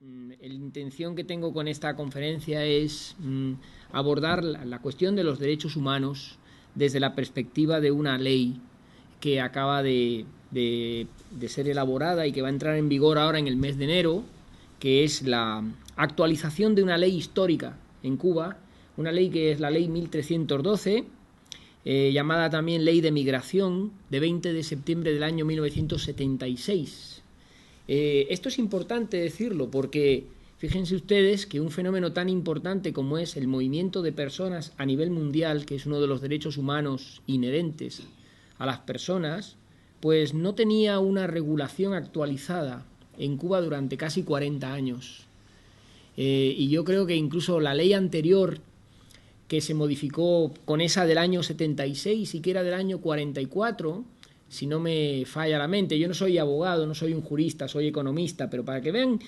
La intención que tengo con esta conferencia es abordar la cuestión de los derechos humanos desde la perspectiva de una ley que acaba de ser elaborada y que va a entrar en vigor ahora en el mes de enero, que es la actualización de una ley histórica en Cuba, una ley que es la ley 1312, llamada también Ley de Migración, de 20 de septiembre del año 1976. Esto es importante decirlo porque fíjense ustedes que un fenómeno tan importante como es el movimiento de personas a nivel mundial, que es uno de los derechos humanos inherentes a las personas, pues no tenía una regulación actualizada en Cuba durante casi 40 años. Y yo creo que incluso la ley anterior, que se modificó con esa del año 76 y que era del año 44, si no me falla la mente, yo no soy abogado, no soy un jurista, soy economista, pero para que vean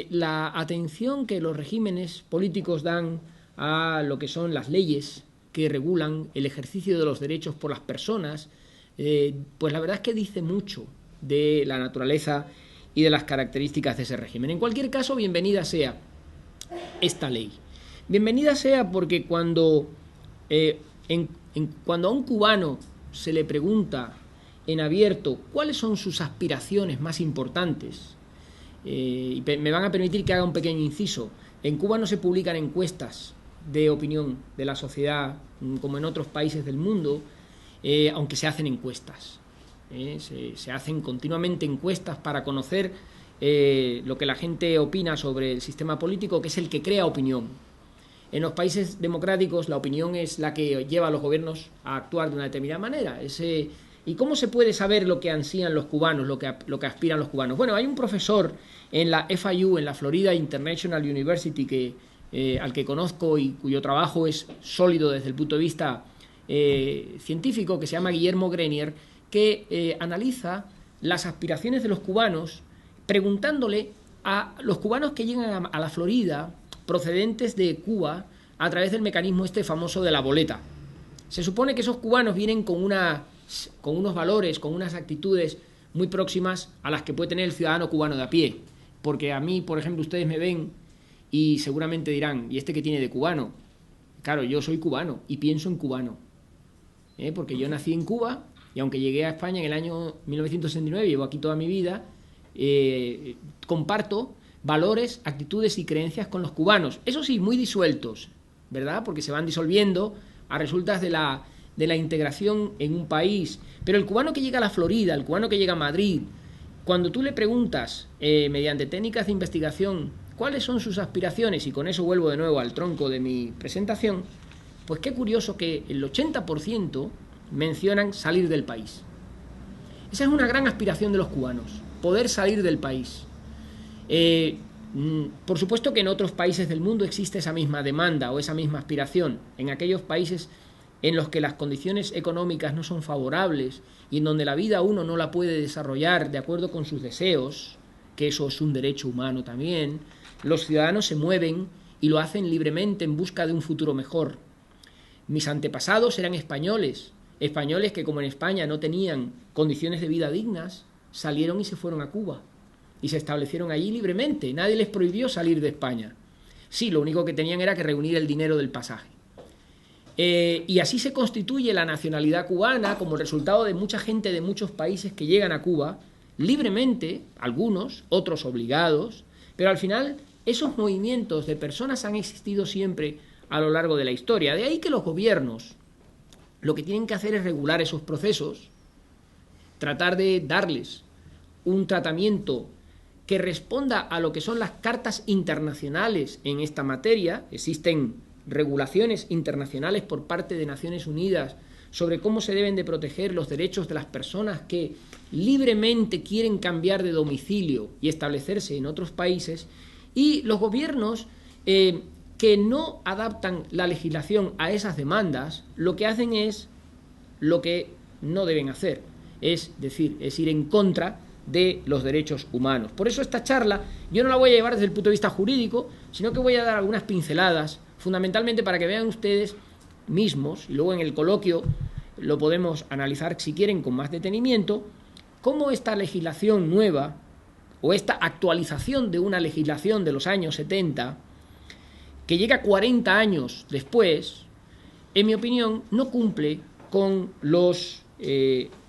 la atención que los regímenes políticos dan a lo que son las leyes que regulan el ejercicio de los derechos por las personas, pues la verdad es que dice mucho de la naturaleza y de las características de ese régimen. En cualquier caso, bienvenida sea esta ley. Bienvenida sea porque cuando a un cubano se le pregunta en abierto cuáles son sus aspiraciones más importantes, y me van a permitir que haga un pequeño inciso. En Cuba no se publican encuestas de opinión de la sociedad como en otros países del mundo, aunque se hacen encuestas. Se hacen continuamente encuestas para conocer lo que la gente opina sobre el sistema político, que es el que crea opinión. En los países democráticos la opinión es la que lleva a los gobiernos a actuar de una determinada manera. ¿Y cómo se puede saber lo que ansían los cubanos, lo que aspiran los cubanos? Bueno, hay un profesor en la FIU, en la Florida International University, al que conozco y cuyo trabajo es sólido desde el punto de vista científico, que se llama Guillermo Grenier, que analiza las aspiraciones de los cubanos preguntándole a los cubanos que llegan a la Florida procedentes de Cuba a través del mecanismo este famoso de la boleta. Se supone que esos cubanos vienen con unos valores, con unas actitudes muy próximas a las que puede tener el ciudadano cubano de a pie. Porque a mí, por ejemplo, ustedes me ven y seguramente dirán, ¿y este qué tiene de cubano? Claro, yo soy cubano y pienso en cubano. Porque yo nací en Cuba y aunque llegué a España en el año 1969, llevo aquí toda mi vida, comparto valores, actitudes y creencias con los cubanos. Eso sí, muy disueltos, ¿verdad? Porque se van disolviendo a resultas de la integración en un país. Pero el cubano que llega a la Florida, el cubano que llega a Madrid, cuando tú le preguntas, mediante técnicas de investigación, cuáles son sus aspiraciones, y con eso vuelvo de nuevo al tronco de mi presentación, pues qué curioso que el 80% mencionan salir del país. Esa es una gran aspiración de los cubanos, poder salir del país. Por supuesto que en otros países del mundo existe esa misma demanda o esa misma aspiración. En aquellos países en los que las condiciones económicas no son favorables y en donde la vida uno no la puede desarrollar de acuerdo con sus deseos, que eso es un derecho humano también, los ciudadanos se mueven y lo hacen libremente en busca de un futuro mejor. Mis antepasados eran españoles que como en España no tenían condiciones de vida dignas, salieron y se fueron a Cuba y se establecieron allí libremente. Nadie les prohibió salir de España. Sí, lo único que tenían era que reunir el dinero del pasaje. Y así se constituye la nacionalidad cubana como resultado de mucha gente de muchos países que llegan a Cuba libremente, algunos, otros obligados, pero al final esos movimientos de personas han existido siempre a lo largo de la historia. De ahí que los gobiernos lo que tienen que hacer es regular esos procesos, tratar de darles un tratamiento que responda a lo que son las cartas internacionales en esta materia. Existen regulaciones internacionales por parte de Naciones Unidas sobre cómo se deben de proteger los derechos de las personas que libremente quieren cambiar de domicilio y establecerse en otros países, y los gobiernos que no adaptan la legislación a esas demandas, lo que hacen es lo que no deben hacer, es ir en contra de los derechos humanos. Por eso esta charla yo no la voy a llevar desde el punto de vista jurídico, sino que voy a dar algunas pinceladas, fundamentalmente para que vean ustedes mismos, y luego en el coloquio lo podemos analizar si quieren con más detenimiento, cómo esta legislación nueva o esta actualización de una legislación de los años 70, que llega 40 años después, en mi opinión, no cumple con los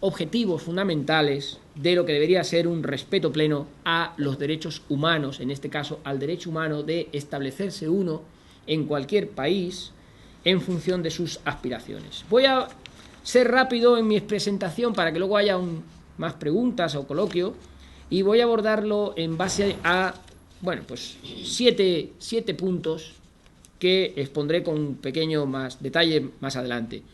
objetivos fundamentales de lo que debería ser un respeto pleno a los derechos humanos, en este caso al derecho humano de establecerse uno en cualquier país en función de sus aspiraciones. Voy a ser rápido en mi presentación para que luego haya más preguntas o coloquio, y voy a abordarlo en base a, bueno, pues siete puntos que expondré con un pequeño más detalle más adelante.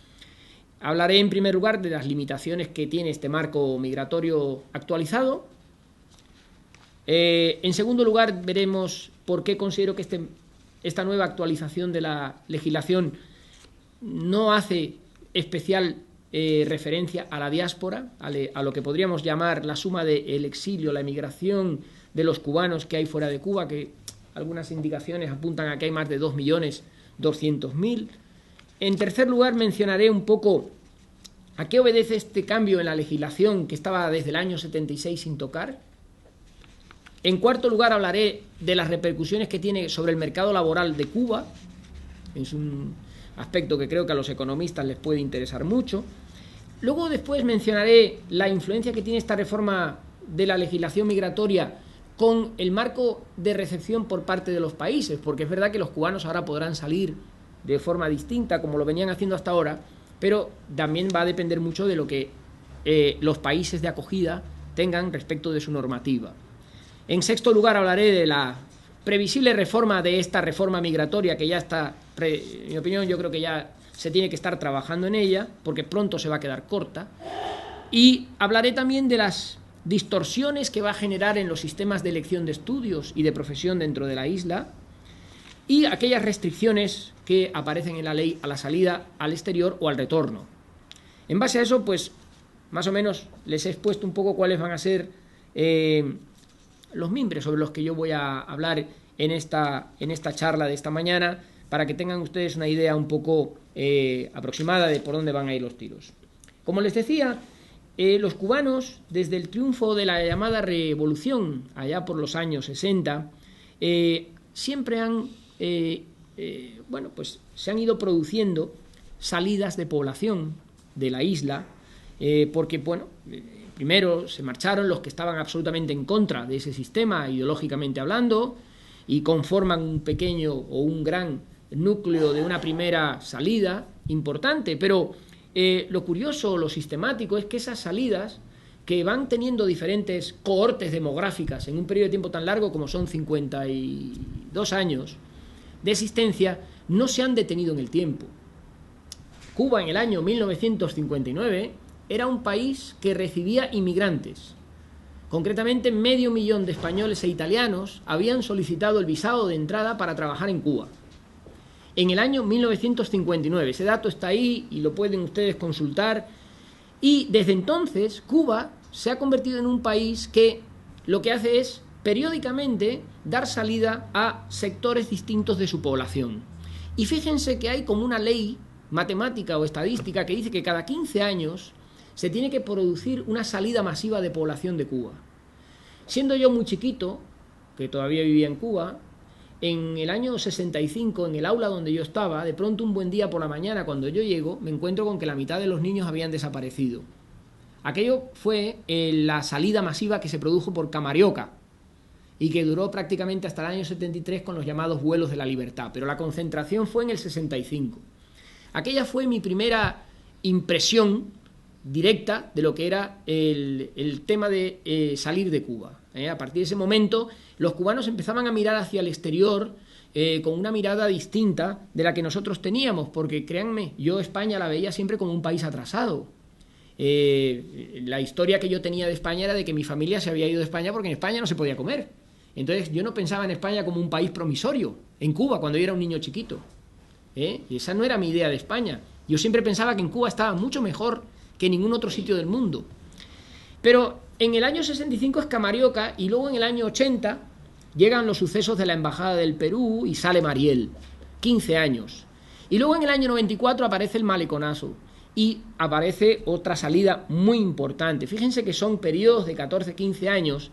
Hablaré en primer lugar de las limitaciones que tiene este marco migratorio actualizado. En segundo lugar, veremos por qué considero que esta nueva actualización de la legislación no hace especial referencia a la diáspora, a lo que podríamos llamar la suma del exilio, la emigración de los cubanos que hay fuera de Cuba, que algunas indicaciones apuntan a que hay más de 2.200.000. En tercer lugar, mencionaré un poco a qué obedece este cambio en la legislación que estaba desde el año 76 sin tocar. En cuarto lugar, hablaré de las repercusiones que tiene sobre el mercado laboral de Cuba. Es un aspecto que creo que a los economistas les puede interesar mucho. Luego, después, mencionaré la influencia que tiene esta reforma de la legislación migratoria con el marco de recepción por parte de los países, porque es verdad que los cubanos ahora podrán salir de forma distinta, como lo venían haciendo hasta ahora, pero también va a depender mucho de lo que los países de acogida tengan respecto de su normativa. En sexto lugar, hablaré de la previsible reforma de esta reforma migratoria que ya está, en mi opinión, yo creo que ya se tiene que estar trabajando en ella, porque pronto se va a quedar corta. Y hablaré también de las distorsiones que va a generar en los sistemas de elección de estudios y de profesión dentro de la isla, y aquellas restricciones que aparecen en la ley a la salida al exterior o al retorno. En base a eso, pues, más o menos les he expuesto un poco cuáles van a ser los mimbres sobre los que yo voy a hablar en esta charla de esta mañana, para que tengan ustedes una idea un poco aproximada de por dónde van a ir los tiros. Como les decía, los cubanos, desde el triunfo de la llamada revolución, allá por los años 60, siempre han bueno, pues se han ido produciendo salidas de población de la isla, porque, bueno, primero se marcharon los que estaban absolutamente en contra de ese sistema, ideológicamente hablando, y conforman un pequeño o un gran núcleo de una primera salida importante, pero lo curioso, lo sistemático, es que esas salidas, que van teniendo diferentes cohortes demográficas en un periodo de tiempo tan largo como son 52 años de existencia, no se han detenido en el tiempo. Cuba en el año 1959 era un país que recibía inmigrantes. Concretamente, 500.000 de españoles e italianos habían solicitado el visado de entrada para trabajar en Cuba. En el año 1959, ese dato está ahí y lo pueden ustedes consultar, y desde entonces Cuba se ha convertido en un país que lo que hace es periódicamente dar salida a sectores distintos de su población. Y fíjense que hay como una ley matemática o estadística que dice que cada 15 años se tiene que producir una salida masiva de población de Cuba. Siendo yo muy chiquito, que todavía vivía en Cuba, en el año 65, en el aula donde yo estaba, de pronto un buen día por la mañana, cuando yo llego, me encuentro con que la mitad de los niños habían desaparecido. Aquello fue la salida masiva que se produjo por Camarioca y que duró prácticamente hasta el año 73 con los llamados vuelos de la libertad, pero la concentración fue en el 65. Aquella fue mi primera impresión directa de lo que era el tema de salir de Cuba. A partir de ese momento, los cubanos empezaban a mirar hacia el exterior con una mirada distinta de la que nosotros teníamos, porque créanme, yo España la veía siempre como un país atrasado. La historia que yo tenía de España era de que mi familia se había ido de España porque en España no se podía comer. Entonces yo no pensaba en España como un país promisorio, en Cuba, cuando yo era un niño chiquito. Y esa no era mi idea de España. Yo siempre pensaba que en Cuba estaba mucho mejor que en ningún otro sitio del mundo. Pero en el año 65 es Camarioca, y luego en el año 80 llegan los sucesos de la Embajada del Perú y sale Mariel, 15 años. Y luego en el año 94 aparece el Maleconazo y aparece otra salida muy importante. Fíjense que son periodos de 14-15 años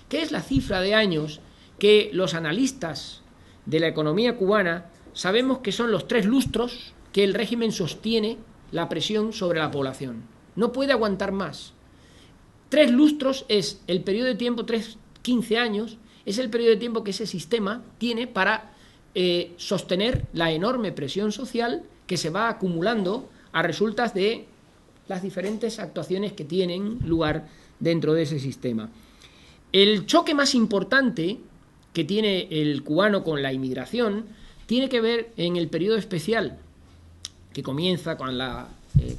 que es la cifra de años que los analistas de la economía cubana sabemos que son los 3 lustros que el régimen sostiene la presión sobre la población. No puede aguantar más. 3 lustros es el periodo de tiempo, 15 años, es el periodo de tiempo que ese sistema tiene para sostener la enorme presión social que se va acumulando a resultas de las diferentes actuaciones que tienen lugar dentro de ese sistema. El choque más importante que tiene el cubano con la inmigración tiene que ver en el periodo especial que comienza con la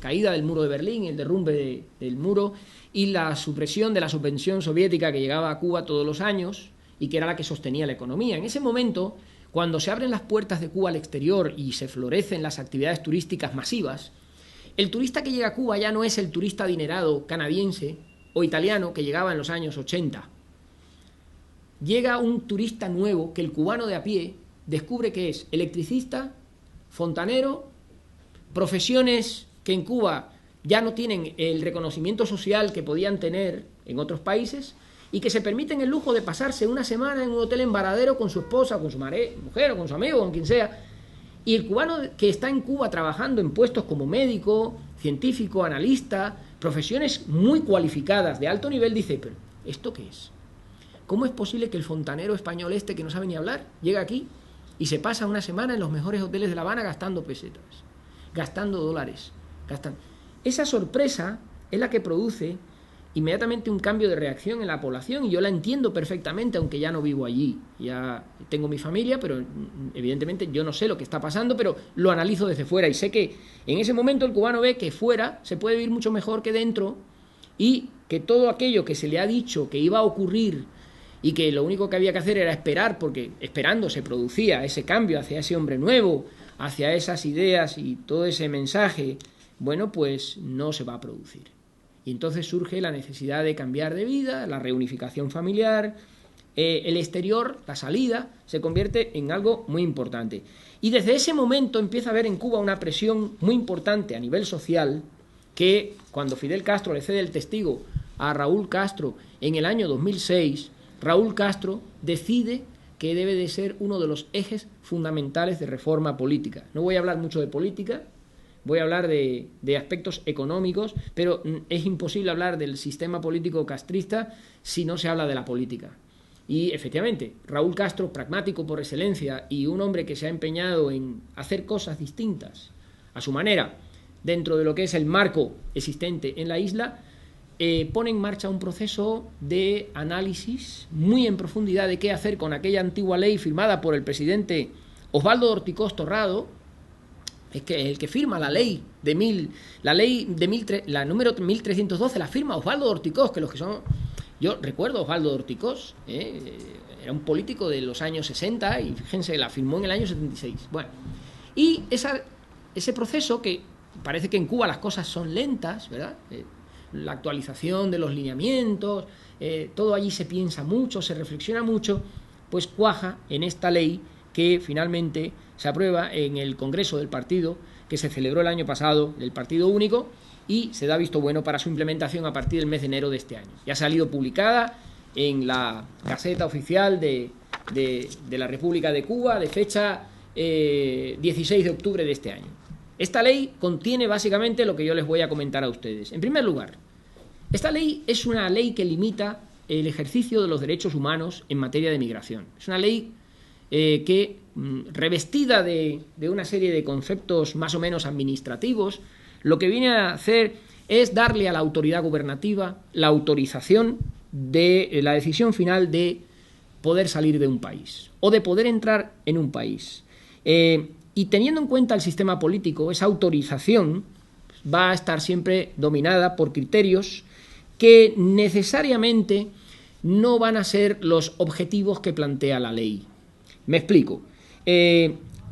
caída del muro de Berlín, el derrumbe del muro y la supresión de la subvención soviética que llegaba a Cuba todos los años y que era la que sostenía la economía. En ese momento, cuando se abren las puertas de Cuba al exterior y se florecen las actividades turísticas masivas, el turista que llega a Cuba ya no es el turista adinerado canadiense o italiano que llegaba en los años 80. Llega un turista nuevo que el cubano de a pie descubre que es electricista, fontanero, profesiones que en Cuba ya no tienen el reconocimiento social que podían tener en otros países y que se permiten el lujo de pasarse una semana en un hotel en Varadero con su esposa, con su mujer o con su amigo, con quien sea. Y el cubano que está en Cuba trabajando en puestos como médico, científico, analista, profesiones muy cualificadas de alto nivel, dice, pero ¿esto qué es? ¿Cómo es posible que el fontanero español que no sabe ni hablar, llega aquí y se pasa una semana en los mejores hoteles de La Habana gastando pesetas, gastando dólares? Esa sorpresa es la que produce inmediatamente un cambio de reacción en la población, y yo la entiendo perfectamente, aunque ya no vivo allí. Ya tengo mi familia, pero evidentemente yo no sé lo que está pasando, pero lo analizo desde fuera y sé que en ese momento el cubano ve que fuera se puede vivir mucho mejor que dentro y que todo aquello que se le ha dicho que iba a ocurrir y que lo único que había que hacer era esperar, porque esperando se producía ese cambio hacia ese hombre nuevo, hacia esas ideas y todo ese mensaje, bueno, pues no se va a producir. Y entonces surge la necesidad de cambiar de vida, la reunificación familiar, el exterior, la salida, se convierte en algo muy importante. Y desde ese momento empieza a haber en Cuba una presión muy importante a nivel social, que cuando Fidel Castro le cede el testigo a Raúl Castro en el año 2006, Raúl Castro decide que debe de ser uno de los ejes fundamentales de reforma política. No voy a hablar mucho de política, voy a hablar de aspectos económicos, pero es imposible hablar del sistema político castrista si no se habla de la política. Y efectivamente, Raúl Castro, pragmático por excelencia y un hombre que se ha empeñado en hacer cosas distintas a su manera dentro de lo que es el marco existente en la isla, pone en marcha un proceso de análisis muy en profundidad de qué hacer con aquella antigua ley firmada por el presidente Osvaldo Dorticós Torrado. Es que el que firma la ley la número 1312 la firma Osvaldo Dorticós, que los que son, yo recuerdo a Osvaldo Dorticós, era un político de los años 60 y fíjense, la firmó en el año 76. Bueno, y ese proceso, que parece que en Cuba las cosas son lentas, ¿verdad? La actualización de los lineamientos, todo allí se piensa mucho, se reflexiona mucho, pues cuaja en esta ley que finalmente se aprueba en el Congreso del Partido, que se celebró el año pasado, del Partido Único, y se da visto bueno para su implementación a partir del mes de enero de este año. Ya ha salido publicada en la Gaceta Oficial de la República de Cuba, de fecha 16 de octubre de este año. Esta ley contiene básicamente lo que yo les voy a comentar a ustedes. En primer lugar, esta ley es una ley que limita el ejercicio de los derechos humanos en materia de migración. Es una ley que, revestida de una serie de conceptos más o menos administrativos, lo que viene a hacer es darle a la autoridad gubernativa la autorización de la decisión final de poder salir de un país o de poder entrar en un país. Y teniendo en cuenta el sistema político, esa autorización va a estar siempre dominada por criterios que necesariamente no van a ser los objetivos que plantea la ley. Me explico.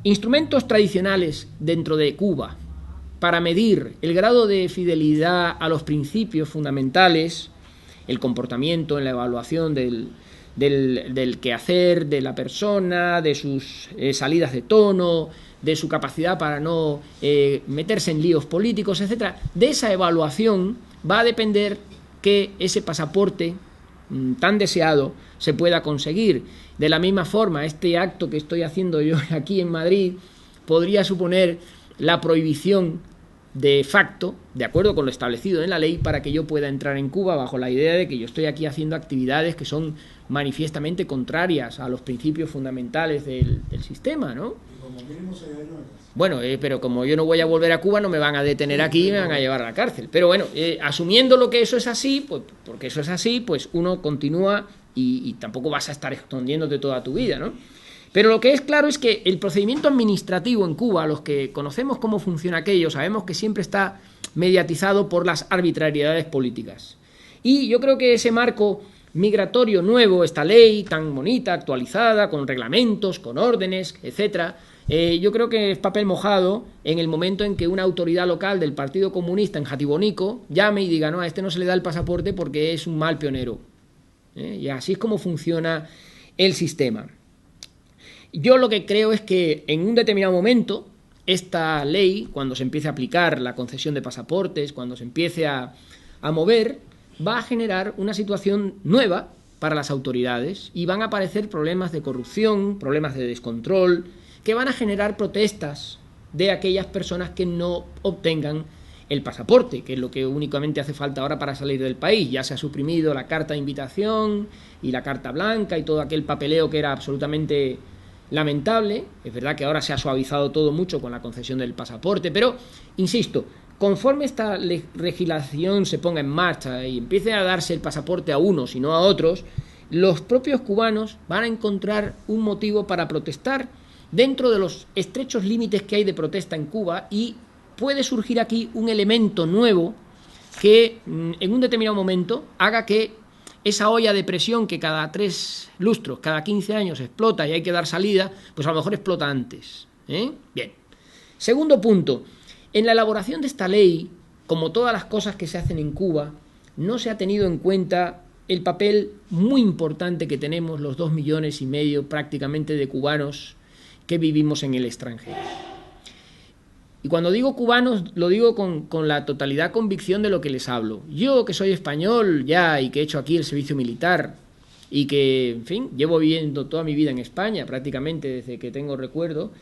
Instrumentos tradicionales dentro de Cuba para medir el grado de fidelidad a los principios fundamentales, el comportamiento en la evaluación del quehacer de la persona, de sus salidas de tono, de su capacidad para no meterse en líos políticos, etc. De esa evaluación va a depender que ese pasaporte tan deseado se pueda conseguir. De la misma forma, este acto que estoy haciendo yo aquí en Madrid podría suponer la prohibición de facto, de acuerdo con lo establecido en la ley, para que yo pueda entrar en Cuba bajo la idea de que yo estoy aquí haciendo actividades que son manifiestamente contrarias a los principios fundamentales del sistema, ¿no? Y como mínimo 6 años. Bueno, pero como yo no voy a volver a Cuba, no me van a detener aquí y me van a llevar a la cárcel. Pero bueno, asumiendo lo que eso es así, pues porque eso es así, pues uno continúa y tampoco vas a estar escondiéndote toda tu vida, ¿no? Pero lo que es claro es que el procedimiento administrativo en Cuba, los que conocemos cómo funciona aquello, sabemos que siempre está mediatizado por las arbitrariedades políticas. Y yo creo que ese marco migratorio nuevo, esta ley tan bonita, actualizada, con reglamentos, con órdenes, etcétera, yo creo que es papel mojado en el momento en que una autoridad local del Partido Comunista en Jatibonico llame y diga, no, a este no se le da el pasaporte porque es un mal pionero. Y así es como funciona el sistema. Yo lo que creo es que en un determinado momento esta ley, cuando se empiece a aplicar la concesión de pasaportes, cuando se empiece a mover, va a generar una situación nueva para las autoridades y van a aparecer problemas de corrupción, problemas de descontrol, que van a generar protestas de aquellas personas que no obtengan el pasaporte, que es lo que únicamente hace falta ahora para salir del país. Ya se ha suprimido la carta de invitación y la carta blanca y todo aquel papeleo que era absolutamente lamentable. Es verdad que ahora se ha suavizado todo mucho con la concesión del pasaporte, pero, insisto, conforme esta legislación se ponga en marcha y empiece a darse el pasaporte a unos y no a otros, los propios cubanos van a encontrar un motivo para protestar dentro de los estrechos límites que hay de protesta en Cuba, y puede surgir aquí un elemento nuevo que en un determinado momento haga que esa olla de presión que cada 3 lustros, cada 15 años explota y hay que dar salida, pues a lo mejor explota antes. Bien. Segundo punto, en la elaboración de esta ley, como todas las cosas que se hacen en Cuba, no se ha tenido en cuenta el papel muy importante que tenemos los 2,5 millones prácticamente de cubanos que vivimos en el extranjero. Y cuando digo cubanos, lo digo con la totalidad convicción de lo que les hablo. Yo, que soy español ya y que he hecho aquí el servicio militar y que, en fin, llevo viviendo toda mi vida en España, prácticamente desde que tengo recuerdo,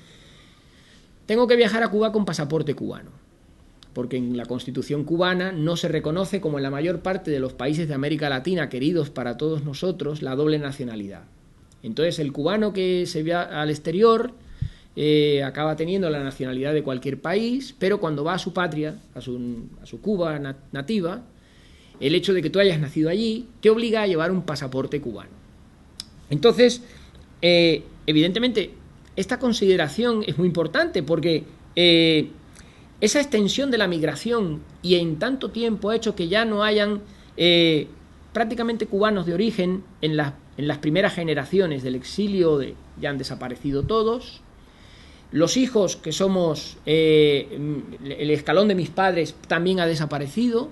tengo que viajar a Cuba con pasaporte cubano, porque en la Constitución cubana no se reconoce, como en la mayor parte de los países de América Latina queridos para todos nosotros, la doble nacionalidad. Entonces el cubano que se va al exterior acaba teniendo la nacionalidad de cualquier país, pero cuando va a su patria, a su Cuba nativa, el hecho de que tú hayas nacido allí te obliga a llevar un pasaporte cubano. Entonces, evidentemente, esta consideración es muy importante porque esa extensión de la migración y en tanto tiempo ha hecho que ya no hayan prácticamente cubanos de origen en las primeras generaciones del exilio, ya han desaparecido todos. Los hijos, que somos el escalón de mis padres, también ha desaparecido.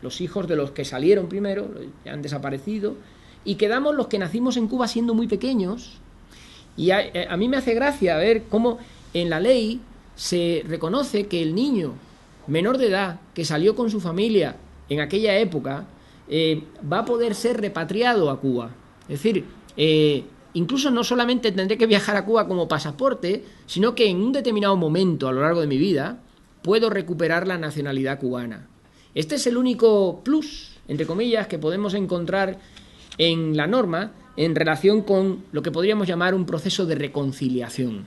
Los hijos de los que salieron primero ya han desaparecido. Y quedamos los que nacimos en Cuba siendo muy pequeños. Y a mí me hace gracia ver cómo en la ley se reconoce que el niño menor de edad que salió con su familia en aquella época va a poder ser repatriado a Cuba. Es decir, incluso no solamente tendré que viajar a Cuba como pasaporte, sino que en un determinado momento a lo largo de mi vida puedo recuperar la nacionalidad cubana. Este es el único plus, entre comillas, que podemos encontrar en la norma en relación con lo que podríamos llamar un proceso de reconciliación.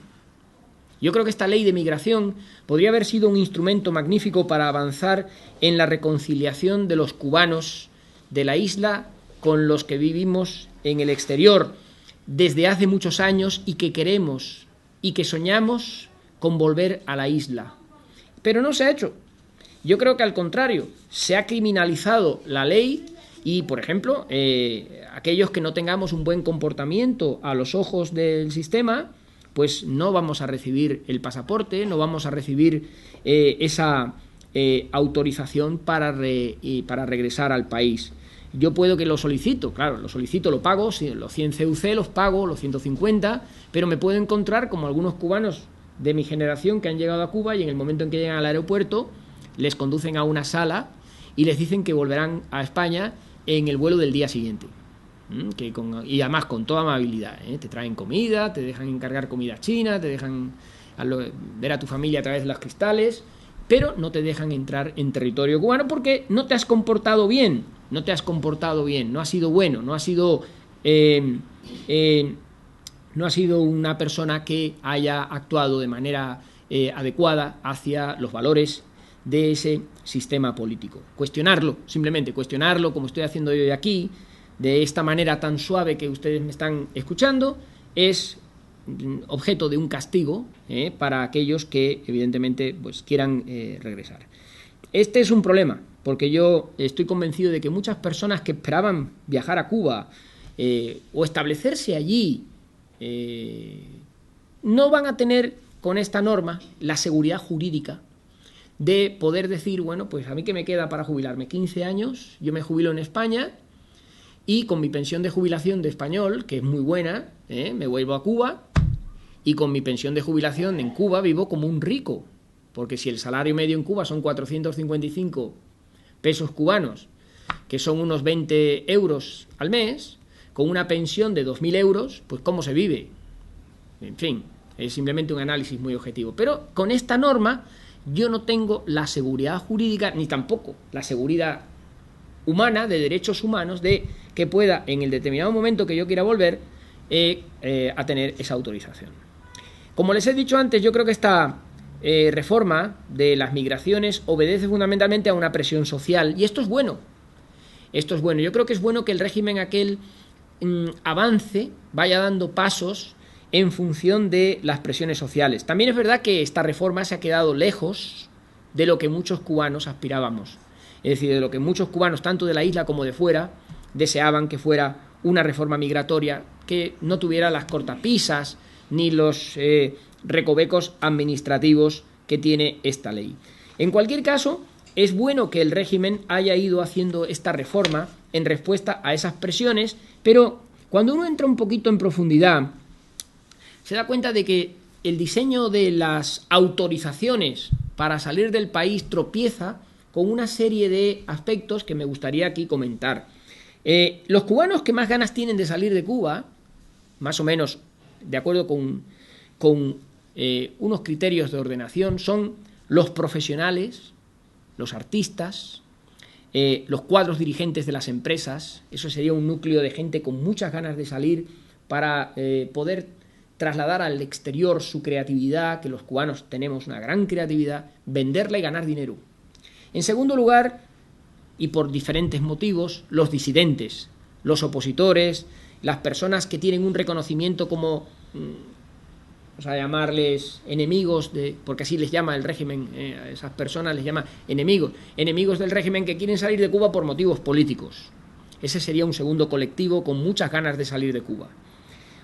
Yo creo que esta ley de migración podría haber sido un instrumento magnífico para avanzar en la reconciliación de los cubanos de la isla con los que vivimos en el exterior desde hace muchos años y que queremos y que soñamos con volver a la isla. Pero no se ha hecho. Yo creo que al contrario, se ha criminalizado la ley y, por ejemplo, aquellos que no tengamos un buen comportamiento a los ojos del sistema, pues no vamos a recibir el pasaporte, no vamos a recibir esa autorización para regresar al país. Yo puedo que lo solicito, claro, lo solicito, lo pago, los 100 CUC los pago, los 150, pero me puedo encontrar como algunos cubanos de mi generación que han llegado a Cuba y en el momento en que llegan al aeropuerto les conducen a una sala y les dicen que volverán a España en el vuelo del día siguiente. y además con toda amabilidad, te traen comida, te dejan encargar comida china, te dejan ver a tu familia a través de los cristales, pero no te dejan entrar en territorio cubano porque no te has comportado bien, no has sido bueno, no has sido una persona que haya actuado de manera adecuada hacia los valores de ese sistema político. Cuestionarlo, simplemente cuestionarlo, como estoy haciendo yo aquí, de esta manera tan suave que ustedes me están escuchando, es objeto de un castigo para aquellos que evidentemente pues quieran regresar. Este es un problema, porque yo estoy convencido de que muchas personas que esperaban viajar a Cuba o establecerse allí no van a tener con esta norma la seguridad jurídica de poder decir, bueno, pues a mí que me queda para jubilarme 15 años, yo me jubilo en España y con mi pensión de jubilación de español, que es muy buena, me vuelvo a Cuba y con mi pensión de jubilación en Cuba vivo como un rico, porque si el salario medio en Cuba son 455 pesos cubanos, que son unos 20 euros al mes, con una pensión de 2.000 euros, pues ¿cómo se vive? En fin, es simplemente un análisis muy objetivo. Pero con esta norma yo no tengo la seguridad jurídica, ni tampoco la seguridad humana, de derechos humanos, de que pueda en el determinado momento que yo quiera volver a tener esa autorización. Como les he dicho antes, yo creo que esta reforma de las migraciones obedece fundamentalmente a una presión social, y esto es bueno. Esto es bueno. Yo creo que es bueno que el régimen aquel avance, vaya dando pasos en función de las presiones sociales. También es verdad que esta reforma se ha quedado lejos de lo que muchos cubanos aspirábamos. Es decir, de lo que muchos cubanos, tanto de la isla como de fuera, deseaban que fuera una reforma migratoria que no tuviera las cortapisas ni los recovecos administrativos que tiene esta ley. En cualquier caso, es bueno que el régimen haya ido haciendo esta reforma en respuesta a esas presiones, pero cuando uno entra un poquito en profundidad, se da cuenta de que el diseño de las autorizaciones para salir del país tropieza con una serie de aspectos que me gustaría aquí comentar. Los cubanos que más ganas tienen de salir de Cuba, más o menos de acuerdo con unos criterios de ordenación, son los profesionales, los artistas, los cuadros dirigentes de las empresas. Eso sería un núcleo de gente con muchas ganas de salir para poder trasladar al exterior su creatividad, que los cubanos tenemos una gran creatividad, venderla y ganar dinero. En segundo lugar, y por diferentes motivos, los disidentes, los opositores, las personas que tienen un reconocimiento como, vamos a llamarles enemigos, porque así les llama el régimen, a esas personas les llama enemigos del régimen que quieren salir de Cuba por motivos políticos. Ese sería un segundo colectivo con muchas ganas de salir de Cuba.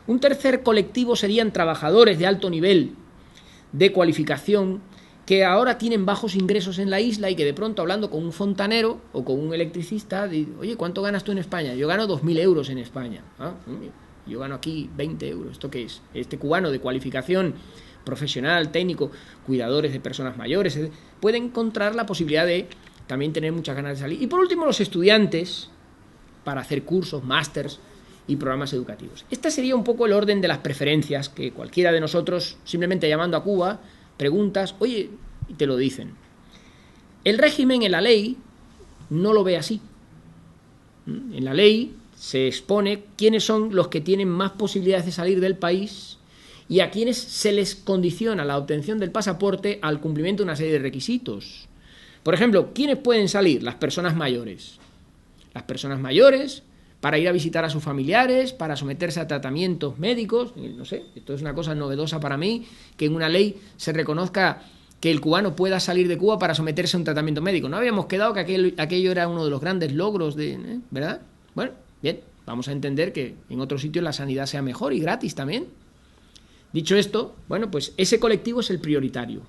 Un tercer colectivo serían trabajadores de alto nivel de cualificación que ahora tienen bajos ingresos en la isla y que de pronto, hablando con un fontanero o con un electricista, dicen, oye, ¿cuánto ganas tú en España? Yo gano 2.000 euros en España. Yo gano aquí 20 euros. ¿Esto qué es? Este cubano de cualificación profesional, técnico, cuidadores de personas mayores, puede encontrar la posibilidad de también tener muchas ganas de salir. Y por último, los estudiantes para hacer cursos, másters y programas educativos. Este sería un poco el orden de las preferencias que cualquiera de nosotros, simplemente llamando a Cuba, preguntas, oye, y te lo dicen. El régimen en la ley no lo ve así. En la ley se expone quiénes son los que tienen más posibilidades de salir del país y a quienes se les condiciona la obtención del pasaporte al cumplimiento de una serie de requisitos. Por ejemplo, ¿quiénes pueden salir? Las personas mayores. Las personas mayores para ir a visitar a sus familiares, para someterse a tratamientos médicos, no sé, esto es una cosa novedosa para mí, que en una ley se reconozca que el cubano pueda salir de Cuba para someterse a un tratamiento médico. No habíamos quedado que aquello era uno de los grandes logros, ¿verdad? Bueno, bien, vamos a entender que en otros sitios la sanidad sea mejor y gratis también. Dicho esto, bueno, pues ese colectivo es el prioritario.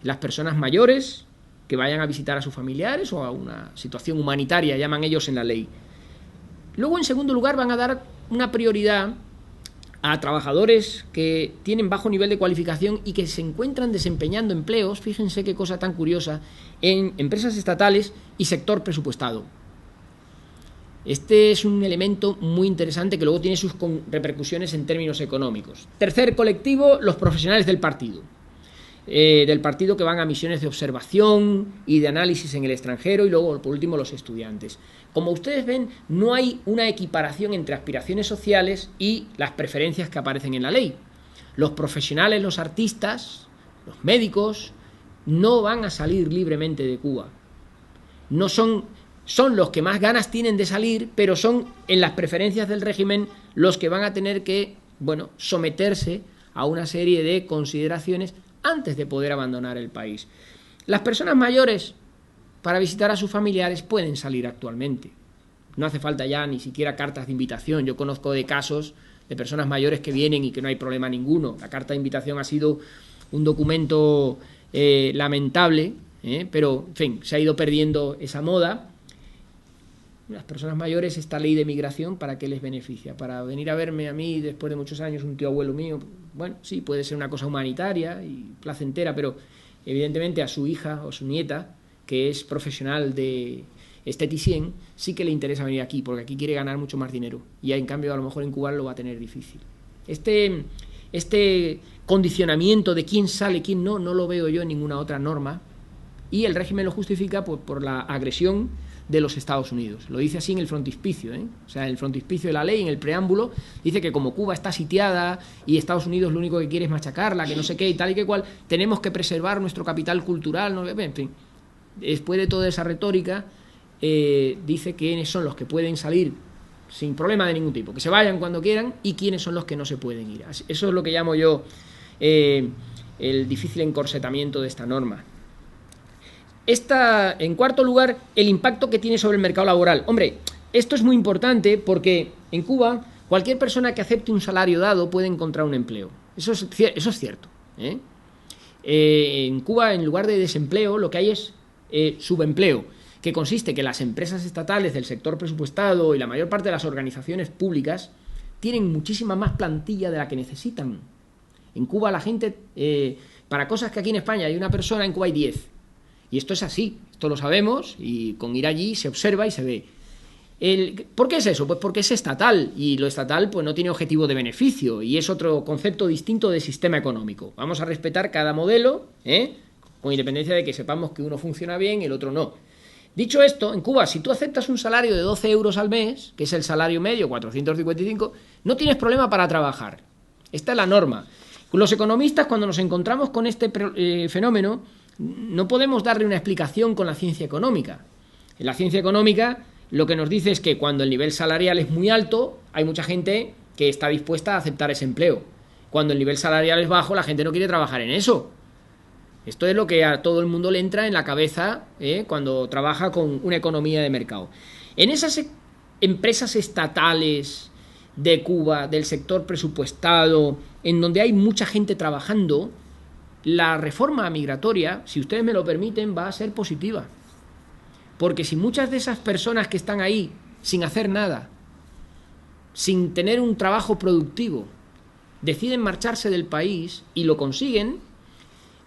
Las personas mayores que vayan a visitar a sus familiares o a una situación humanitaria, llaman ellos en la ley. Luego, en segundo lugar, van a dar una prioridad a trabajadores que tienen bajo nivel de cualificación y que se encuentran desempeñando empleos, fíjense qué cosa tan curiosa, en empresas estatales y sector presupuestado. Este es un elemento muy interesante que luego tiene sus repercusiones en términos económicos. Tercer colectivo, los profesionales del partido que van a misiones de observación y de análisis en el extranjero, y luego, por último, los estudiantes. Como ustedes ven, no hay una equiparación entre aspiraciones sociales y las preferencias que aparecen en la ley. Los profesionales, los artistas, los médicos, no van a salir libremente de Cuba. No son los que más ganas tienen de salir, pero son en las preferencias del régimen los que van a tener que, someterse a una serie de consideraciones antes de poder abandonar el país. Las personas mayores, para visitar a sus familiares, pueden salir actualmente. No hace falta ya ni siquiera cartas de invitación. Yo conozco de casos de personas mayores que vienen y que no hay problema ninguno. La carta de invitación ha sido un documento lamentable, pero, en fin, se ha ido perdiendo esa moda. Las personas mayores, esta ley de migración, ¿para qué les beneficia? ¿Para venir a verme a mí después de muchos años, un tío abuelo mío? Bueno, sí, puede ser una cosa humanitaria y placentera, pero evidentemente a su hija o su nieta, que es profesional de esteticien, sí que le interesa venir aquí, porque aquí quiere ganar mucho más dinero. Y en cambio, a lo mejor en Cuba lo va a tener difícil. Este condicionamiento de quién sale, quién no lo veo yo en ninguna otra norma, y el régimen lo justifica por la agresión de los Estados Unidos. Lo dice así en el frontispicio, O sea, en el frontispicio de la ley, en el preámbulo, dice que como Cuba está sitiada y Estados Unidos lo único que quiere es machacarla, que no sé qué y tal y que cual, tenemos que preservar nuestro capital cultural, ¿no? En fin, después de toda esa retórica, dice quiénes son los que pueden salir sin problema de ningún tipo, que se vayan cuando quieran, y quiénes son los que no se pueden ir. Eso es lo que llamo yo el difícil encorsetamiento de esta norma. En cuarto lugar, el impacto que tiene sobre el mercado laboral. Hombre, esto es muy importante porque en Cuba cualquier persona que acepte un salario dado puede encontrar un empleo. Eso es cierto. En Cuba, en lugar de desempleo, lo que hay es subempleo, que consiste que las empresas estatales del sector presupuestado y la mayor parte de las organizaciones públicas tienen muchísima más plantilla de la que necesitan. En Cuba la gente, para cosas que aquí en España hay una persona, en Cuba hay 10. Y esto es así, esto lo sabemos, y con ir allí se observa y se ve. ¿Por qué es eso? Pues porque es estatal, y lo estatal pues no tiene objetivo de beneficio, y es otro concepto distinto de sistema económico. Vamos a respetar cada modelo, con independencia de que sepamos que uno funciona bien y el otro no. Dicho esto, en Cuba, si tú aceptas un salario de 12 euros al mes, que es el salario medio, 455, no tienes problema para trabajar. Esta es la norma. Los economistas, cuando nos encontramos con este fenómeno, no podemos darle una explicación con la ciencia económica. En la ciencia económica lo que nos dice es que cuando el nivel salarial es muy alto, hay mucha gente que está dispuesta a aceptar ese empleo. Cuando el nivel salarial es bajo, la gente no quiere trabajar en eso. Esto es lo que a todo el mundo le entra en la cabeza cuando trabaja con una economía de mercado. En esas empresas estatales de Cuba, del sector presupuestado, en donde hay mucha gente trabajando, la reforma migratoria, si ustedes me lo permiten, va a ser positiva. Porque si muchas de esas personas que están ahí sin hacer nada, sin tener un trabajo productivo, deciden marcharse del país y lo consiguen,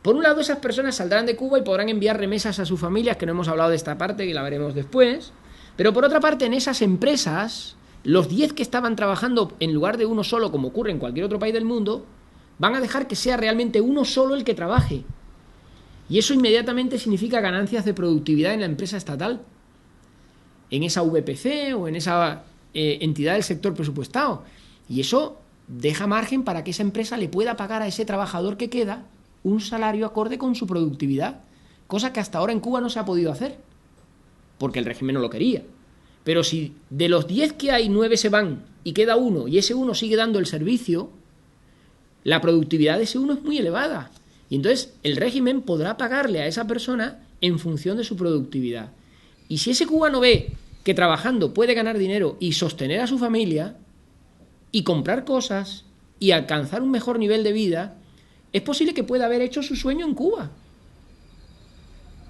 por un lado esas personas saldrán de Cuba y podrán enviar remesas a sus familias, que no hemos hablado de esta parte, que la veremos después, pero por otra parte en esas empresas, los 10 que estaban trabajando en lugar de uno solo, como ocurre en cualquier otro país del mundo, van a dejar que sea realmente uno solo el que trabaje. Y eso inmediatamente significa ganancias de productividad en la empresa estatal, en esa VPC o en esa entidad del sector presupuestado. Y eso deja margen para que esa empresa le pueda pagar a ese trabajador que queda un salario acorde con su productividad, cosa que hasta ahora en Cuba no se ha podido hacer, porque el régimen no lo quería. Pero si de los 10 que hay, 9 se van y queda uno, y ese uno sigue dando el servicio, la productividad de ese uno es muy elevada. Y entonces el régimen podrá pagarle a esa persona en función de su productividad. Y si ese cubano ve que trabajando puede ganar dinero y sostener a su familia y comprar cosas y alcanzar un mejor nivel de vida, es posible que pueda haber hecho su sueño en Cuba.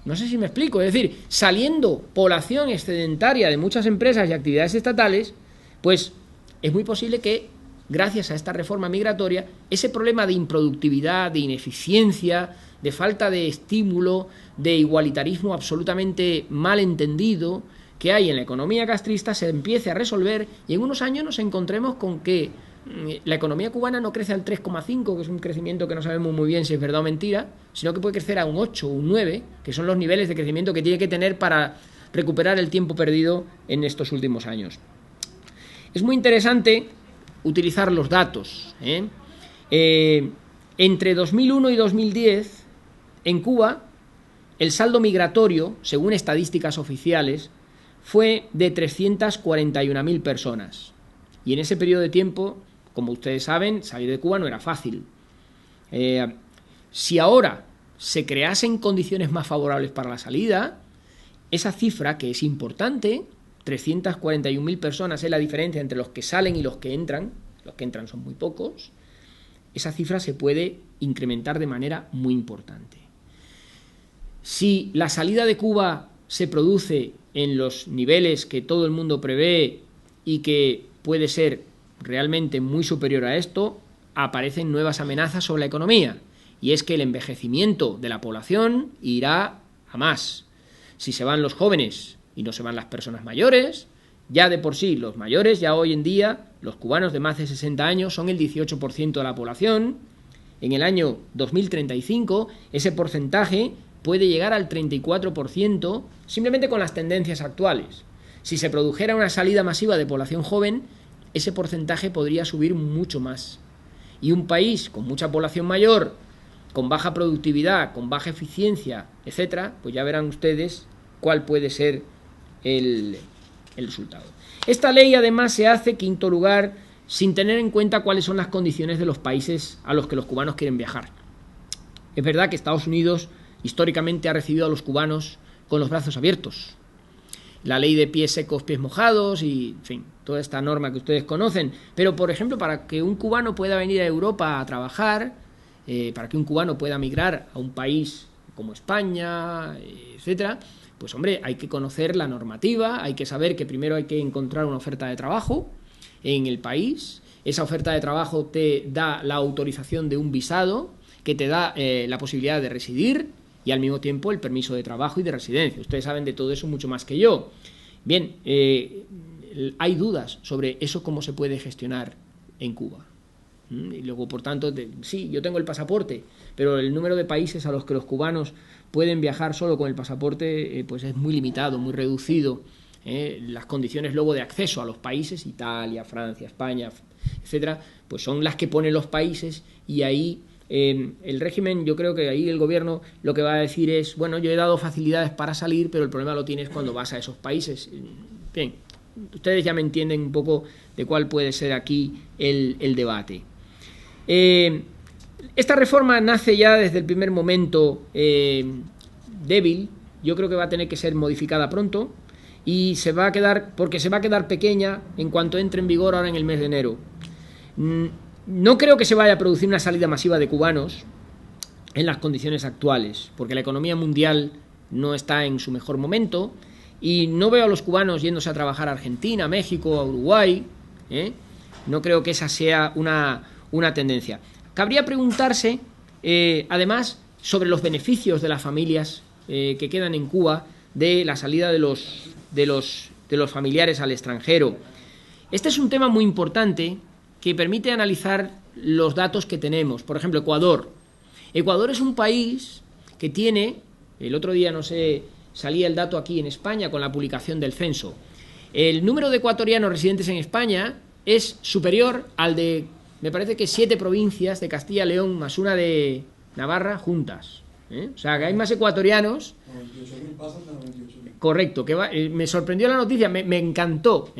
No sé si me explico. Es decir, saliendo población excedentaria de muchas empresas y actividades estatales, pues es muy posible que, gracias a esta reforma migratoria, ese problema de improductividad, de ineficiencia, de falta de estímulo, de igualitarismo absolutamente mal entendido, que hay en la economía castrista se empiece a resolver y en unos años nos encontremos con que la economía cubana no crece al 3,5, que es un crecimiento que no sabemos muy bien si es verdad o mentira, sino que puede crecer a un 8 o un 9, que son los niveles de crecimiento que tiene que tener para recuperar el tiempo perdido en estos últimos años. Es muy interesante utilizar los datos. Entre 2001 y 2010, en Cuba, el saldo migratorio, según estadísticas oficiales, fue de 341.000 personas. Y en ese periodo de tiempo, como ustedes saben, salir de Cuba no era fácil. Si ahora se creasen condiciones más favorables para la salida, esa cifra, que es importante, 341.000 personas es la diferencia entre los que salen y los que entran son muy pocos, esa cifra se puede incrementar de manera muy importante. Si la salida de Cuba se produce en los niveles que todo el mundo prevé y que puede ser realmente muy superior a esto, aparecen nuevas amenazas sobre la economía, y es que el envejecimiento de la población irá a más. Si se van los jóvenes y no se van las personas mayores, ya de por sí los mayores, ya hoy en día los cubanos de más de 60 años son el 18% de la población. En el año 2035 ese porcentaje puede llegar al 34% simplemente con las tendencias actuales. Si se produjera una salida masiva de población joven, ese porcentaje podría subir mucho más. Y un país con mucha población mayor, con baja productividad, con baja eficiencia, etcétera, pues ya verán ustedes cuál puede ser el resultado. Esta ley además se hace, quinto lugar, sin tener en cuenta cuáles son las condiciones de los países a los que los cubanos quieren viajar. Es verdad que Estados Unidos históricamente ha recibido a los cubanos con los brazos abiertos. La ley de pies secos, pies mojados y, en fin, toda esta norma que ustedes conocen. Pero, por ejemplo, para que un cubano pueda venir a Europa a trabajar, para que un cubano pueda migrar a un país como España, etcétera, pues hombre, hay que conocer la normativa, hay que saber que primero hay que encontrar una oferta de trabajo en el país. Esa oferta de trabajo te da la autorización de un visado que te da la posibilidad de residir y al mismo tiempo el permiso de trabajo y de residencia. Ustedes saben de todo eso mucho más que yo. Bien, hay dudas sobre eso, cómo se puede gestionar en Cuba. Y luego, por tanto, sí, yo tengo el pasaporte, pero el número de países a los que los cubanos pueden viajar solo con el pasaporte pues es muy limitado, muy reducido. Las condiciones luego de acceso a los países, Italia, Francia, España, etcétera, pues son las que ponen los países, y ahí el régimen, yo creo que ahí el gobierno lo que va a decir es, bueno, yo he dado facilidades para salir, pero el problema lo tienes cuando vas a esos países. Bien, ustedes ya me entienden un poco de cuál puede ser aquí el debate. Esta reforma nace ya desde el primer momento débil. Yo creo que va a tener que ser modificada pronto y se va a quedar pequeña en cuanto entre en vigor ahora en el mes de enero. No creo que se vaya a producir una salida masiva de cubanos en las condiciones actuales, porque la economía mundial no está en su mejor momento y no veo a los cubanos yéndose a trabajar a Argentina, a México, a Uruguay. No creo que esa sea una tendencia. Cabría preguntarse, además, sobre los beneficios de las familias que quedan en Cuba de la salida de los familiares al extranjero. Este es un tema muy importante que permite analizar los datos que tenemos. Por ejemplo, Ecuador. Ecuador es un país que tiene, el otro día, no sé, salía el dato aquí en España con la publicación del censo. El número de ecuatorianos residentes en España es superior al de, me parece que 7 provincias de Castilla y León más una de Navarra juntas. O sea, que hay más ecuatorianos. 98.000 pasan de 98.000. Correcto, me sorprendió la noticia, me encantó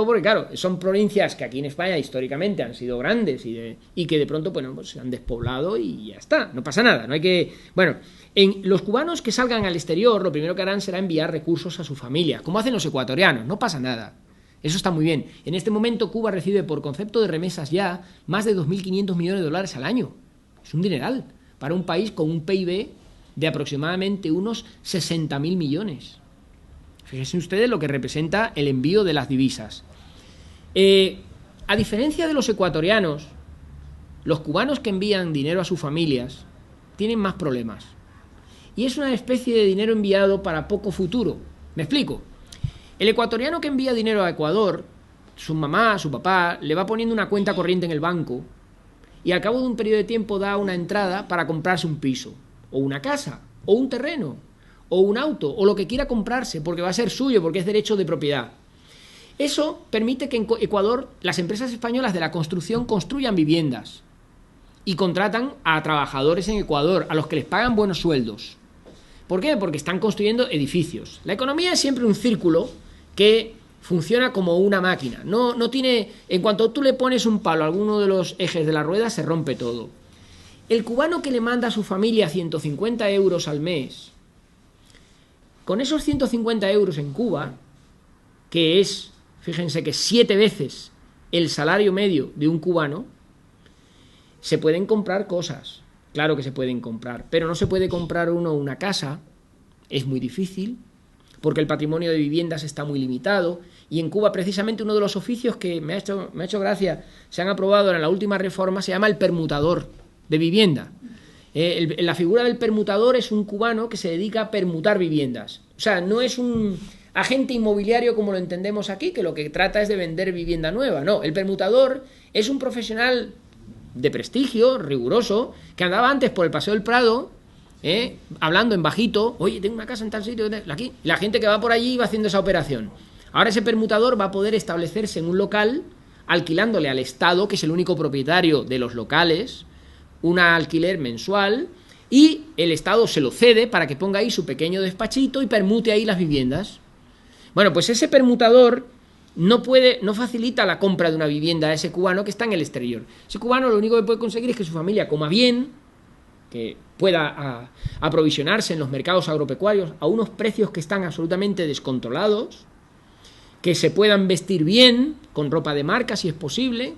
porque claro, son provincias que aquí en España históricamente han sido grandes y que de pronto, bueno, pues se han despoblado y ya está, no pasa nada, no hay que... Bueno, en los cubanos que salgan al exterior, lo primero que harán será enviar recursos a sus familias, como hacen los ecuatorianos, no pasa nada. Eso está muy bien. En este momento Cuba recibe por concepto de remesas ya más de 2.500 millones de dólares al año. Es un dineral para un país con un PIB de aproximadamente unos 60.000 millones. Fíjense ustedes lo que representa el envío de las divisas. A diferencia de los ecuatorianos, los cubanos que envían dinero a sus familias tienen más problemas. Y es una especie de dinero enviado para poco futuro. ¿Me explico? El ecuatoriano que envía dinero a Ecuador, su mamá, su papá, le va poniendo una cuenta corriente en el banco y al cabo de un periodo de tiempo da una entrada para comprarse un piso, o una casa, o un terreno, o un auto, o lo que quiera comprarse, porque va a ser suyo, porque es derecho de propiedad. Eso permite que en Ecuador las empresas españolas de la construcción construyan viviendas y contratan a trabajadores en Ecuador, a los que les pagan buenos sueldos. ¿Por qué? Porque están construyendo edificios. La economía es siempre un círculo que funciona como una máquina. No tiene, en cuanto tú le pones un palo a alguno de los ejes de la rueda, se rompe todo. El cubano que le manda a su familia 150 euros al mes, con esos 150 euros en Cuba, que es, fíjense que 7 veces el salario medio de un cubano, se pueden comprar cosas. Claro que se pueden comprar, pero no se puede comprar uno una casa, es muy difícil, porque el patrimonio de viviendas está muy limitado, y en Cuba precisamente uno de los oficios que me ha hecho gracia, se han aprobado en la última reforma, se llama el permutador de vivienda. La figura del permutador es un cubano que se dedica a permutar viviendas. O sea, no es un agente inmobiliario como lo entendemos aquí, que lo que trata es de vender vivienda nueva. No, el permutador es un profesional de prestigio, riguroso, que andaba antes por el Paseo del Prado, hablando en bajito, oye, tengo una casa en tal sitio, aquí, y la gente que va por allí va haciendo esa operación. Ahora ese permutador va a poder establecerse en un local, alquilándole al Estado, que es el único propietario de los locales, un alquiler mensual, y el Estado se lo cede para que ponga ahí su pequeño despachito y permute ahí las viviendas. Bueno, pues ese permutador no facilita la compra de una vivienda a ese cubano que está en el exterior. Ese cubano lo único que puede conseguir es que su familia coma bien, que pueda aprovisionarse en los mercados agropecuarios a unos precios que están absolutamente descontrolados, que se puedan vestir bien, con ropa de marca si es posible,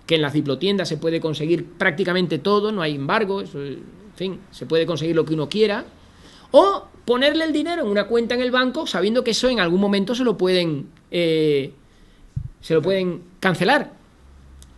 que en las diplotiendas se puede conseguir prácticamente todo, no hay embargo, eso, en fin, se puede conseguir lo que uno quiera, o ponerle el dinero en una cuenta en el banco sabiendo que eso en algún momento se lo pueden cancelar.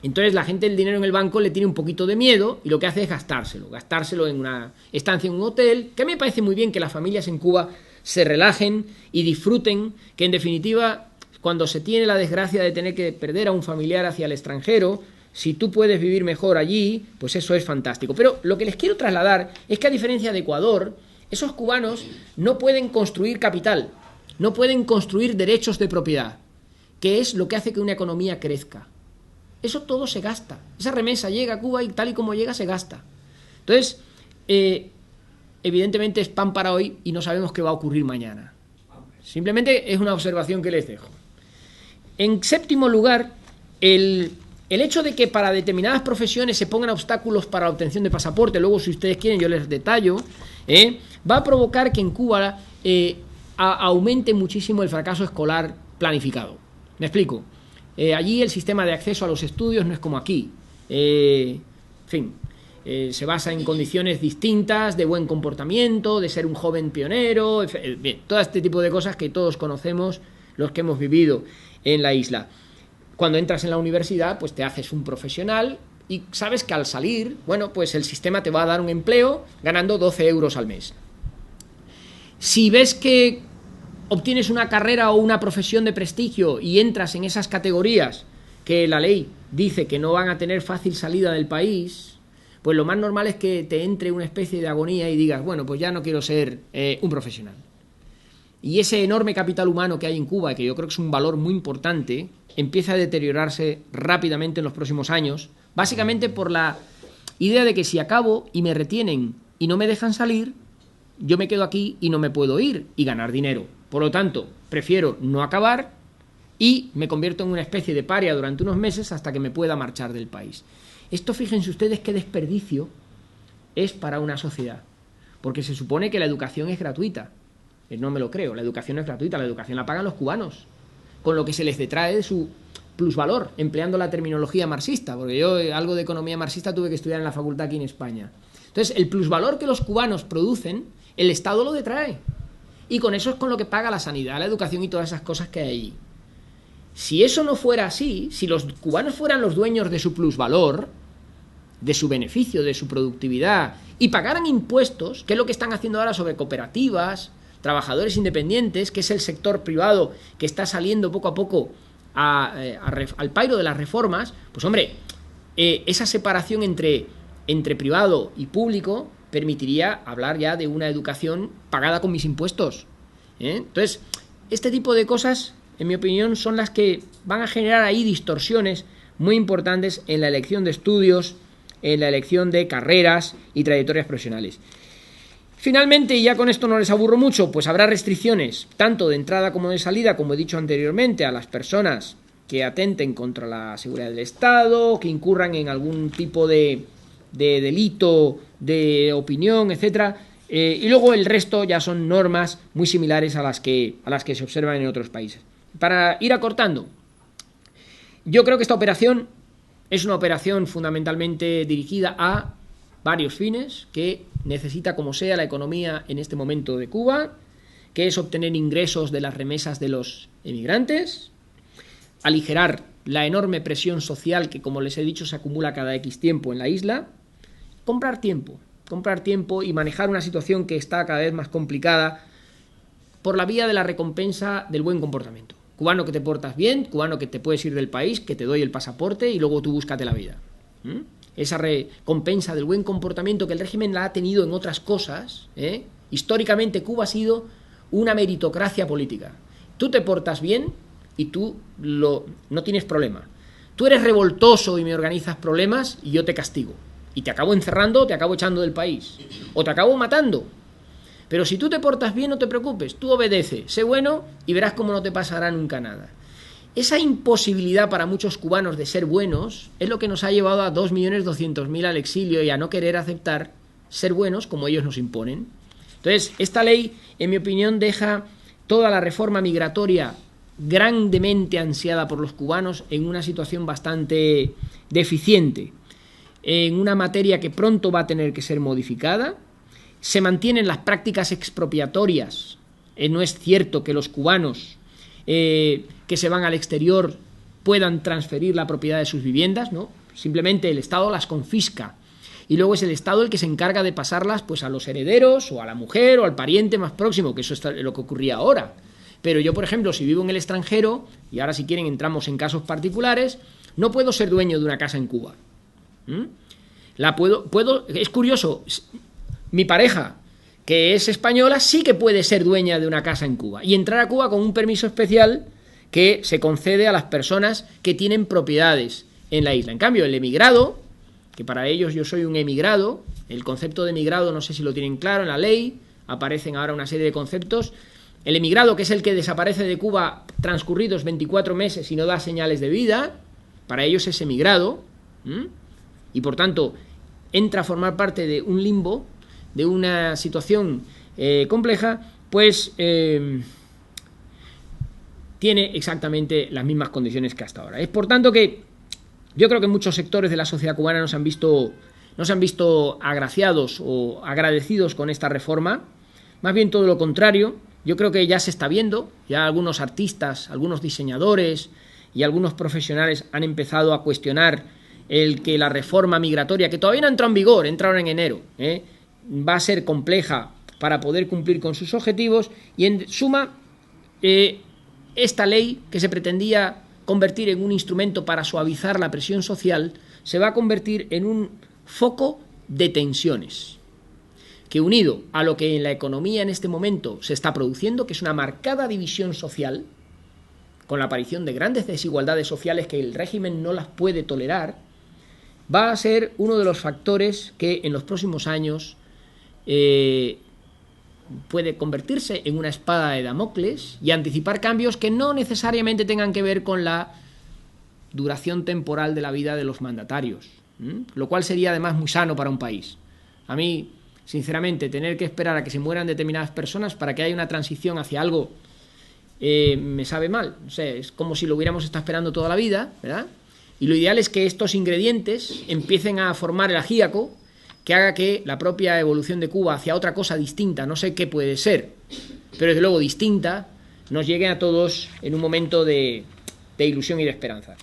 Entonces la gente el dinero en el banco le tiene un poquito de miedo y lo que hace es gastárselo en una estancia en un hotel, que me parece muy bien que las familias en Cuba se relajen y disfruten, que en definitiva cuando se tiene la desgracia de tener que perder a un familiar hacia el extranjero, si tú puedes vivir mejor allí, pues eso es fantástico. Pero lo que les quiero trasladar es que a diferencia de Ecuador, esos cubanos no pueden construir capital, no pueden construir derechos de propiedad, que es lo que hace que una economía crezca. Eso todo se gasta. Esa remesa llega a Cuba y tal y como llega se gasta. Entonces, evidentemente es pan para hoy y no sabemos qué va a ocurrir mañana. Simplemente es una observación que les dejo. En séptimo lugar, el hecho de que para determinadas profesiones se pongan obstáculos para la obtención de pasaporte, luego si ustedes quieren yo les detallo, va a provocar que en Cuba aumente muchísimo el fracaso escolar planificado. Me explico. Allí el sistema de acceso a los estudios no es como aquí. En fin, se basa en condiciones distintas, de buen comportamiento, de ser un joven pionero, bien, todo este tipo de cosas que todos conocemos los que hemos vivido en la isla. Cuando entras en la universidad, pues te haces un profesional y sabes que al salir, bueno, pues el sistema te va a dar un empleo ganando 12 euros al mes. Si ves que obtienes una carrera o una profesión de prestigio y entras en esas categorías que la ley dice que no van a tener fácil salida del país, pues lo más normal es que te entre una especie de agonía y digas, bueno, pues ya no quiero ser un profesional. Y ese enorme capital humano que hay en Cuba, que yo creo que es un valor muy importante, empieza a deteriorarse rápidamente en los próximos años, básicamente por la idea de que si acabo y me retienen y no me dejan salir, yo me quedo aquí y no me puedo ir y ganar dinero. Por lo tanto, prefiero no acabar y me convierto en una especie de paria durante unos meses hasta que me pueda marchar del país. Esto, fíjense ustedes qué desperdicio es para una sociedad, porque se supone que la educación es gratuita. No me lo creo, la educación no es gratuita, la educación la pagan los cubanos, con lo que se les detrae de su plusvalor, empleando la terminología marxista, porque yo algo de economía marxista tuve que estudiar en la facultad aquí en España. Entonces, el plusvalor que los cubanos producen, el Estado lo detrae, y con eso es con lo que paga la sanidad, la educación y todas esas cosas que hay allí. Si eso no fuera así, si los cubanos fueran los dueños de su plusvalor, de su beneficio, de su productividad, y pagaran impuestos, que es lo que están haciendo ahora sobre cooperativas, trabajadores independientes, que es el sector privado que está saliendo poco a poco al pairo de las reformas, pues hombre, esa separación entre privado y público permitiría hablar ya de una educación pagada con mis impuestos. Entonces, este tipo de cosas, en mi opinión, son las que van a generar ahí distorsiones muy importantes en la elección de estudios, en la elección de carreras y trayectorias profesionales. Finalmente, y ya con esto no les aburro mucho, pues habrá restricciones, tanto de entrada como de salida, como he dicho anteriormente, a las personas que atenten contra la seguridad del Estado, que incurran en algún tipo de delito de opinión, etcétera. Y luego el resto ya son normas muy similares a las que se observan en otros países. Para ir acortando, yo creo que esta operación es una operación fundamentalmente dirigida a varios fines que necesita como sea la economía en este momento de Cuba, que es obtener ingresos de las remesas de los emigrantes, aligerar la enorme presión social que, como les he dicho, se acumula cada X tiempo en la isla, comprar tiempo y manejar una situación que está cada vez más complicada por la vía de la recompensa del buen comportamiento. Cubano que te portas bien, cubano que te puedes ir del país, que te doy el pasaporte y luego tú búscate la vida. Esa recompensa del buen comportamiento que el régimen la ha tenido en otras cosas, históricamente Cuba ha sido una meritocracia política. Tú te portas bien y tú no tienes problema. Tú eres revoltoso y me organizas problemas y yo te castigo. Y te acabo encerrando, te acabo echando del país. O te acabo matando. Pero si tú te portas bien, no te preocupes. Tú obedece, sé bueno y verás cómo no te pasará nunca nada. Esa imposibilidad para muchos cubanos de ser buenos es lo que nos ha llevado a 2.200.000 al exilio y a no querer aceptar ser buenos como ellos nos imponen. Entonces, esta ley, en mi opinión, deja toda la reforma migratoria grandemente ansiada por los cubanos en una situación bastante deficiente, en una materia que pronto va a tener que ser modificada. Se mantienen las prácticas expropiatorias. No es cierto que los cubanos que se van al exterior puedan transferir la propiedad de sus viviendas, ¿no? Simplemente el Estado las confisca y luego es el Estado el que se encarga de pasarlas pues a los herederos o a la mujer o al pariente más próximo, que eso es lo que ocurría ahora. Pero yo, por ejemplo, si vivo en el extranjero, y ahora si quieren entramos en casos particulares, no puedo ser dueño de una casa en Cuba. Es curioso, mi pareja, que es española, sí que puede ser dueña de una casa en Cuba y entrar a Cuba con un permiso especial que se concede a las personas que tienen propiedades en la isla. En cambio, el emigrado, que para ellos yo soy un emigrado, el concepto de emigrado no sé si lo tienen claro, en la ley aparecen ahora una serie de conceptos. El emigrado, que es el que desaparece de Cuba transcurridos 24 meses y no da señales de vida, para ellos es emigrado, y por tanto entra a formar parte de un limbo, de una situación compleja, pues tiene exactamente las mismas condiciones que hasta ahora. Es por tanto que yo creo que muchos sectores de la sociedad cubana no se han visto agraciados o agradecidos con esta reforma, más bien todo lo contrario. Yo creo que ya se está viendo, ya algunos artistas, algunos diseñadores y algunos profesionales han empezado a cuestionar el que la reforma migratoria, que todavía no entró en vigor, entra ahora en enero, va a ser compleja para poder cumplir con sus objetivos y en suma esta ley que se pretendía convertir en un instrumento para suavizar la presión social se va a convertir en un foco de tensiones que, unido a lo que en la economía en este momento se está produciendo, que es una marcada división social con la aparición de grandes desigualdades sociales que el régimen no las puede tolerar, va a ser uno de los factores que en los próximos años puede convertirse en una espada de Damocles y anticipar cambios que no necesariamente tengan que ver con la duración temporal de la vida de los mandatarios, lo cual sería además muy sano para un país. A mí, sinceramente, tener que esperar a que se mueran determinadas personas para que haya una transición hacia algo me sabe mal. O sea, es como si lo hubiéramos estado esperando toda la vida, ¿verdad? Y lo ideal es que estos ingredientes empiecen a formar el ajíaco que haga que la propia evolución de Cuba hacia otra cosa distinta, no sé qué puede ser, pero desde luego distinta, nos llegue a todos en un momento de ilusión y de esperanza.